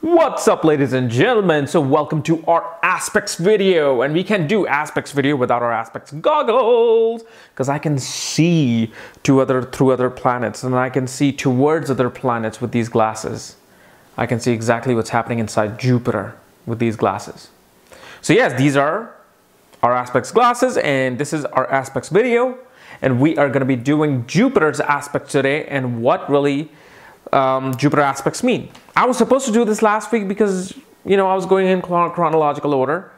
What's up, ladies and gentlemen? So welcome to our aspects video, and we can do aspects video without our aspects goggles because I can see through other planets, and I can see towards other planets with these glasses. I can see exactly what's happening inside Jupiter with these glasses. So yes, these are our aspects glasses, and this is our aspects video, and we are going to be doing Jupiter's aspects today and what really Jupiter aspects mean. I was supposed to do this last week because, I was going in chronological order,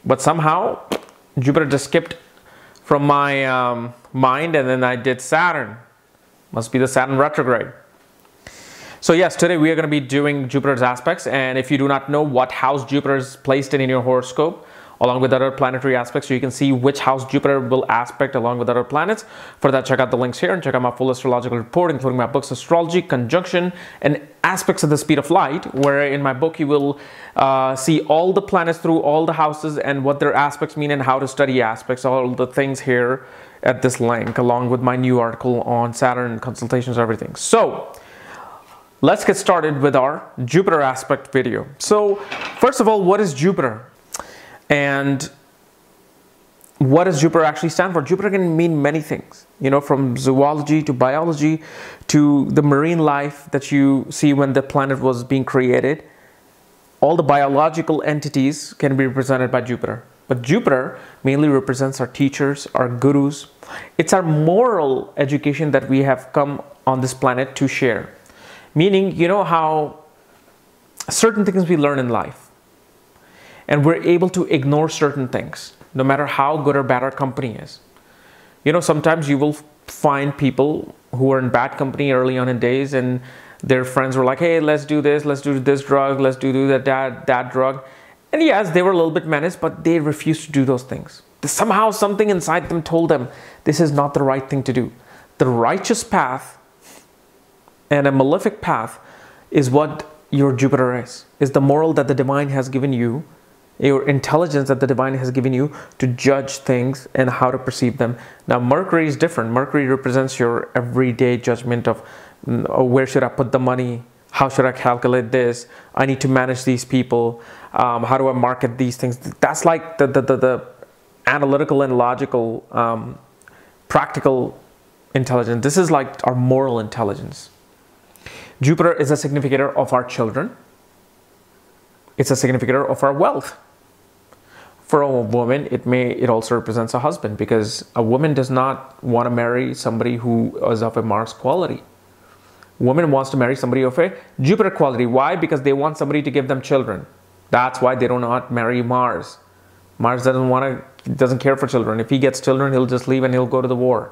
but somehow Jupiter just skipped from my mind, and then I did Saturn. Must be the Saturn retrograde. So yes, today we are going to be doing Jupiter's aspects, and if you do not know what house Jupiter is placed in your horoscope, along with other planetary aspects, so you can see which house Jupiter will aspect along with other planets. For that, check out the links here and check out my full astrological report, including my books, Astrology, Conjunction, and Aspects of the Speed of Light, where in my book you will see all the planets through all the houses and what their aspects mean and how to study aspects, all the things here at this link, along with my new article on Saturn, consultations, everything. So let's get started with our Jupiter aspect video. So first of all, what is Jupiter? And what does Jupiter actually stand for? Jupiter can mean many things, from zoology to biology to the marine life that you see when the planet was being created. All the biological entities can be represented by Jupiter. But Jupiter mainly represents our teachers, our gurus. It's our moral education that we have come on this planet to share. Meaning, how certain things we learn in life, and we're able to ignore certain things, no matter how good or bad our company is. Sometimes you will find people who are in bad company early on in days, and their friends were like, hey, let's do this drug, let's do that drug. And yes, they were a little bit menaced, but they refused to do those things. Somehow something inside them told them this is not the right thing to do. The righteous path and a malefic path is what your Jupiter is the moral that the divine has given you, your intelligence that the divine has given you to judge things and how to perceive them. Now, Mercury is different. Mercury represents your everyday judgment of where should I put the money? How should I calculate this? I need to manage these people. How do I market these things? That's like the analytical and logical, practical intelligence. This is like our moral intelligence. Jupiter is a significator of our children. It's a significator of our wealth. For a woman, it also represents a husband, because a woman does not want to marry somebody who is of a Mars quality. Woman wants to marry somebody of a Jupiter quality. Why? Because they want somebody to give them children. That's why they do not marry Mars. Mars doesn't care for children. If he gets children, he'll just leave and he'll go to the war.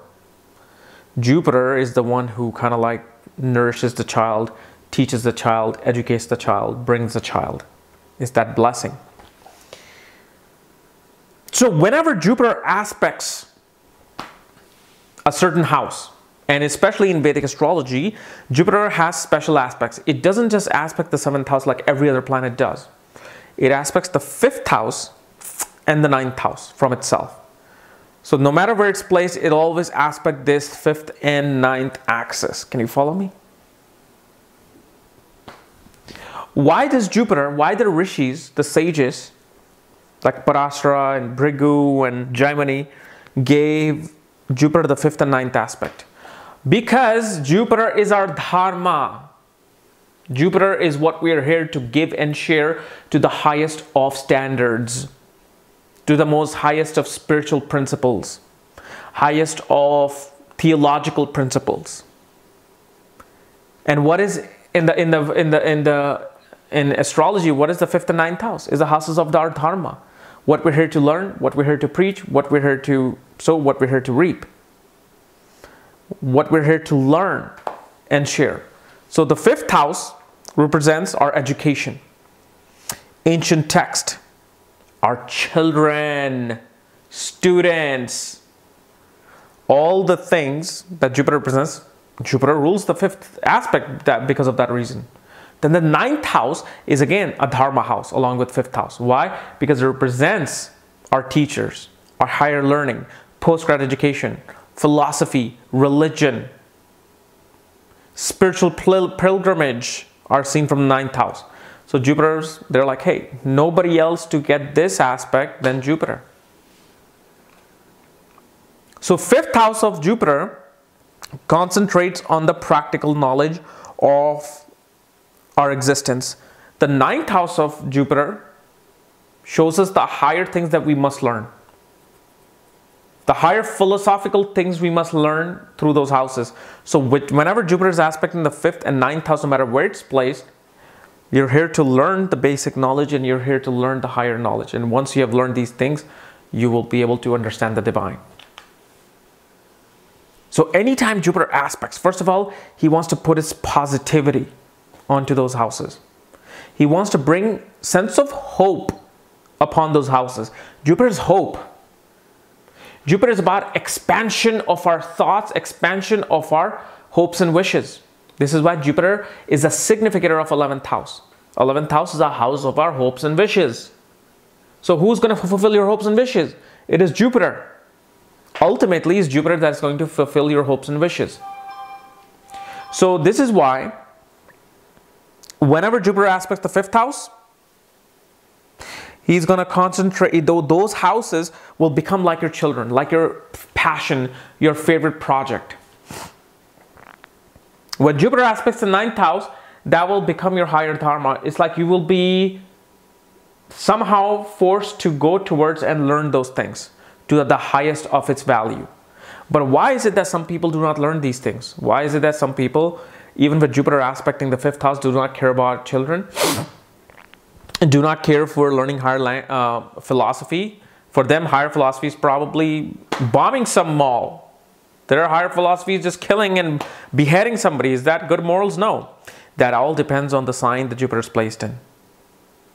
Jupiter is the one who kind of like nourishes the child, teaches the child, educates the child, brings the child. It's that blessing. So whenever Jupiter aspects a certain house, and especially in Vedic astrology, Jupiter has special aspects. It doesn't just aspect the 7th house like every other planet does. It aspects the 5th house and the 9th house from itself. So no matter where it's placed, it always aspects this 5th and 9th axis. Can you follow me? Why the rishis, the sages, like Parashara and Bhrigu and Jaimini, gave Jupiter the 5th and 9th aspect? Because Jupiter is our dharma. Jupiter is what we are here to give and share to the highest of standards, to the most highest of spiritual principles, highest of theological principles. And what is in astrology, what is the 5th and 9th house? Is the houses of our dharma. What we're here to learn, what we're here to preach, what we're here to sow, what we're here to reap. What we're here to learn and share. So the 5th house represents our education, ancient text, our children, students, all the things that Jupiter represents. Jupiter rules the 5th aspect because of that reason. Then the 9th house is again a dharma house along with 5th house. Why? Because it represents our teachers, our higher learning, postgrad education, philosophy, religion, spiritual pilgrimage are seen from the 9th house. So Jupiter's, they're like, hey, nobody else to get this aspect than Jupiter. So 5th house of Jupiter concentrates on the practical knowledge of our existence. The 9th house of Jupiter shows us the higher things that we must learn. The higher philosophical things we must learn through those houses. So whenever Jupiter is aspecting the 5th and 9th house, no matter where it's placed, you're here to learn the basic knowledge and you're here to learn the higher knowledge. And once you have learned these things, you will be able to understand the divine. So anytime Jupiter aspects, first of all, he wants to put his positivity onto those houses. He wants to bring sense of hope upon those houses. Jupiter is hope. Jupiter is about expansion of our thoughts, expansion of our hopes and wishes. This is why Jupiter is a significator of 11th house. 11th house is a house of our hopes and wishes. So who's going to fulfill your hopes and wishes? It is Jupiter. Ultimately, it's Jupiter that's going to fulfill your hopes and wishes. So this is why whenever Jupiter aspects the 5th house, he's going to concentrate, those houses will become like your children, like your passion, your favorite project. When Jupiter aspects the 9th house, that will become your higher dharma. It's like you will be somehow forced to go towards and learn those things to the highest of its value. But why is it that some people do not learn these things? Why is it that some people, even with Jupiter aspecting the 5th house, do not care about children? Do not care for learning higher philosophy? For them, higher philosophy is probably bombing some mall. Their higher philosophy is just killing and beheading somebody. Is that good morals? No. That all depends on the sign that Jupiter is placed in.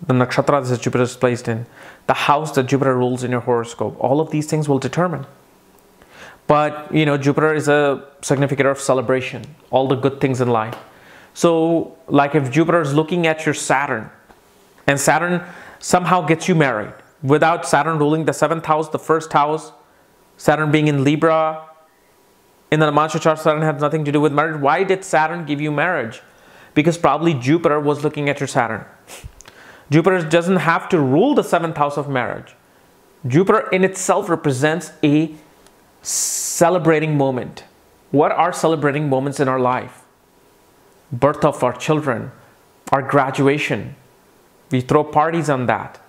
The nakshatra that Jupiter is placed in. The house that Jupiter rules in your horoscope. All of these things will determine. But, you know, Jupiter is a significator of celebration. All the good things in life. So, like if Jupiter is looking at your Saturn, and Saturn somehow gets you married. Without Saturn ruling the 7th house, the 1st house, Saturn being in Libra, in the Namantra chart, Saturn has nothing to do with marriage. Why did Saturn give you marriage? Because probably Jupiter was looking at your Saturn. Jupiter doesn't have to rule the 7th house of marriage. Jupiter in itself represents a celebrating moment. What are celebrating moments in our life? Birth of our children, our graduation. We throw parties on that.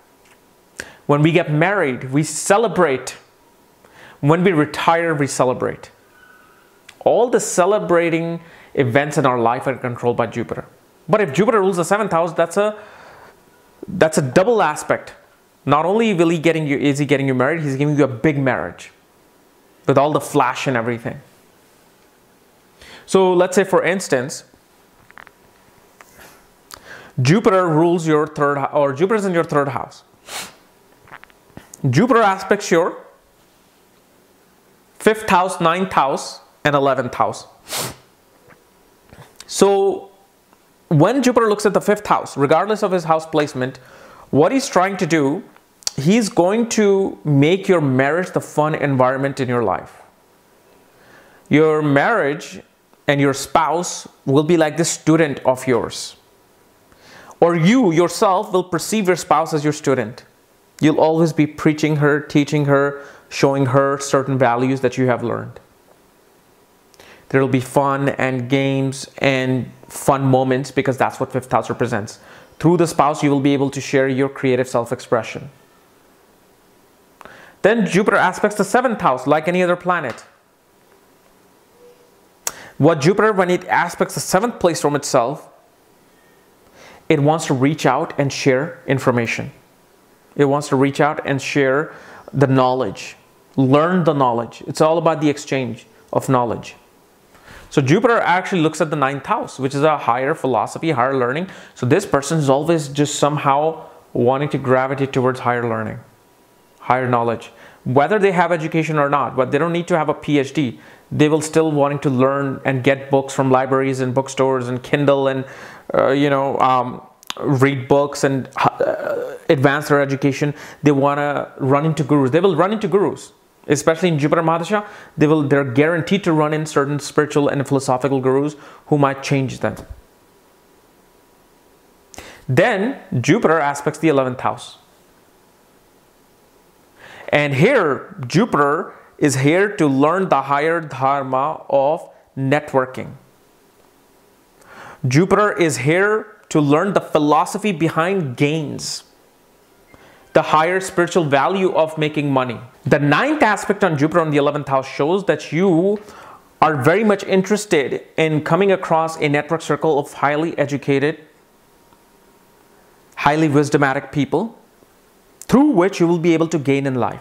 When we get married, we celebrate. When we retire, we celebrate. All the celebrating events in our life are controlled by Jupiter. But if Jupiter rules the 7th house, that's a double aspect. Not only is he getting you married, he's giving you a big marriage with all the flash and everything. So let's say, for instance, Jupiter rules your third, or Jupiter's in your 3rd house. Jupiter aspects your 5th house, 9th house, and 11th house. So when Jupiter looks at the 5th house, regardless of his house placement, what he's trying to do, he's going to make your marriage the fun environment in your life. Your marriage and your spouse will be like this student of yours. Or you yourself will perceive your spouse as your student. You'll always be preaching her, teaching her, showing her certain values that you have learned. There will be fun and games and fun moments because that's what 5th house represents. Through the spouse, you will be able to share your creative self-expression. Then Jupiter aspects the 7th house like any other planet. What Jupiter, when it aspects the 7th place from itself, it wants to reach out and share information. It wants to reach out and share the knowledge. Learn the knowledge. It's all about the exchange of knowledge. So Jupiter actually looks at the 9th house, which is a higher philosophy, higher learning. So this person is always just somehow wanting to gravitate towards higher learning, higher knowledge. Whether they have education or not, but they don't need to have a PhD. They will still wanting to learn and get books from libraries and bookstores and Kindle and, read books and advance their education. They want to run into gurus. They will run into gurus. Especially in Jupiter Mahadasha, they're guaranteed to run in certain spiritual and philosophical gurus who might change them. Then Jupiter aspects the 11th house. And here, Jupiter is here to learn the higher dharma of networking. Jupiter is here to learn the philosophy behind gains, the higher spiritual value of making money. The 9th aspect on Jupiter on the 11th house shows that you are very much interested in coming across a network circle of highly educated, highly wisdomatic people through which you will be able to gain in life.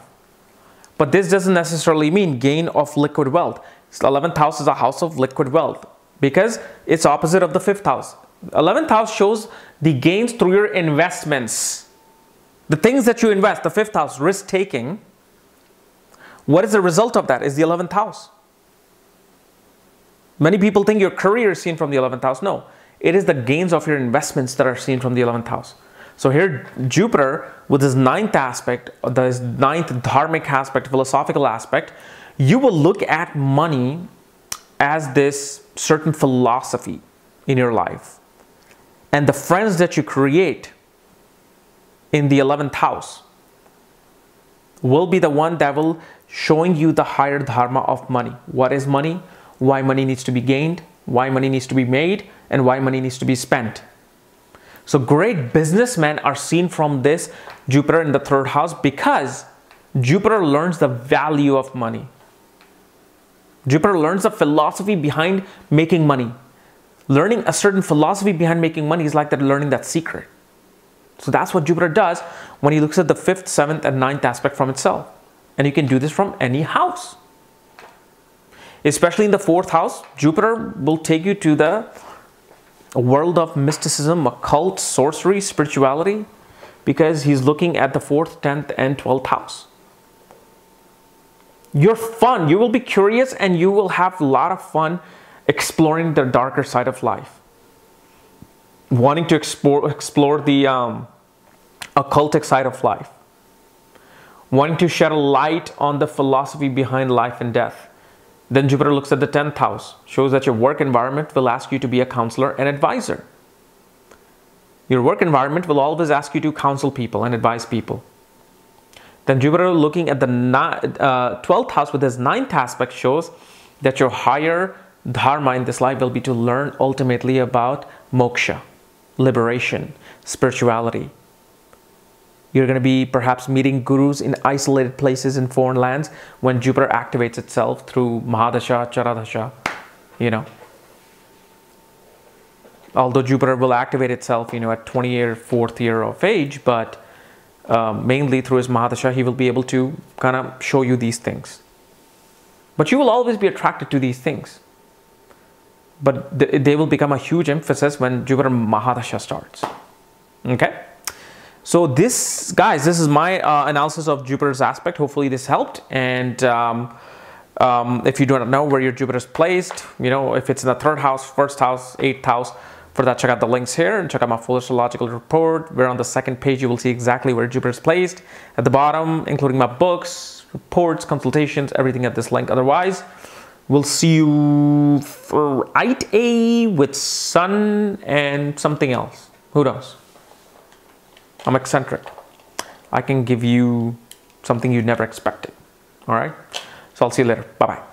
But this doesn't necessarily mean gain of liquid wealth. The 11th house is a house of liquid wealth because it's opposite of the 5th house. 11th house shows the gains through your investments. The things that you invest, the 5th house, risk taking. What is the result of that? Is the 11th house. Many people think your career is seen from the 11th house. No, it is the gains of your investments that are seen from the 11th house. So here, Jupiter, with his 9th aspect, this 9th dharmic aspect, philosophical aspect, you will look at money as this certain philosophy in your life. And the friends that you create in the 11th house will be the one that will showing you the higher dharma of money. What is money? Why money needs to be gained, why money needs to be made, and why money needs to be spent. So great businessmen are seen from this Jupiter in the 3rd house because Jupiter learns the value of money. Jupiter learns the philosophy behind making money. Learning a certain philosophy behind making money is like that, learning that secret. So that's what Jupiter does when he looks at the 5th, 7th, and 9th aspect from itself. And you can do this from any house. Especially in the 4th house, Jupiter will take you to the world of mysticism, occult, sorcery, spirituality, because he's looking at the 4th, 10th, and 12th house. You're fun. You will be curious and you will have a lot of fun exploring the darker side of life. Wanting to explore the occultic side of life. Wanting to shed a light on the philosophy behind life and death. Then Jupiter looks at the 10th house, shows that your work environment will ask you to be a counselor and advisor. Your work environment will always ask you to counsel people and advise people. Then Jupiter looking at the 12th house with his 9th aspect shows that your higher dharma in this life will be to learn ultimately about moksha, liberation, spirituality. You're going to be perhaps meeting gurus in isolated places in foreign lands when Jupiter activates itself through Mahadasha, Charadasha, you know. Although Jupiter will activate itself, you know, at 4th year of age, but mainly through his Mahadasha, he will be able to kind of show you these things. But you will always be attracted to these things. But they will become a huge emphasis when Jupiter Mahadasha starts. Okay? So this, guys, this is my analysis of Jupiter's aspect. Hopefully this helped. And if you do not know where your Jupiter is placed, you know, if it's in the 3rd house, 1st house, 8th house, for that, check out the links here and check out my full astrological report, where on the 2nd page you will see exactly where Jupiter is placed. At the bottom, including my books, reports, consultations, everything at this link. Otherwise, we'll see you for 8A with Sun and something else. Who knows? I'm eccentric. I can give you something you never expected. All right? So I'll see you later. Bye-bye.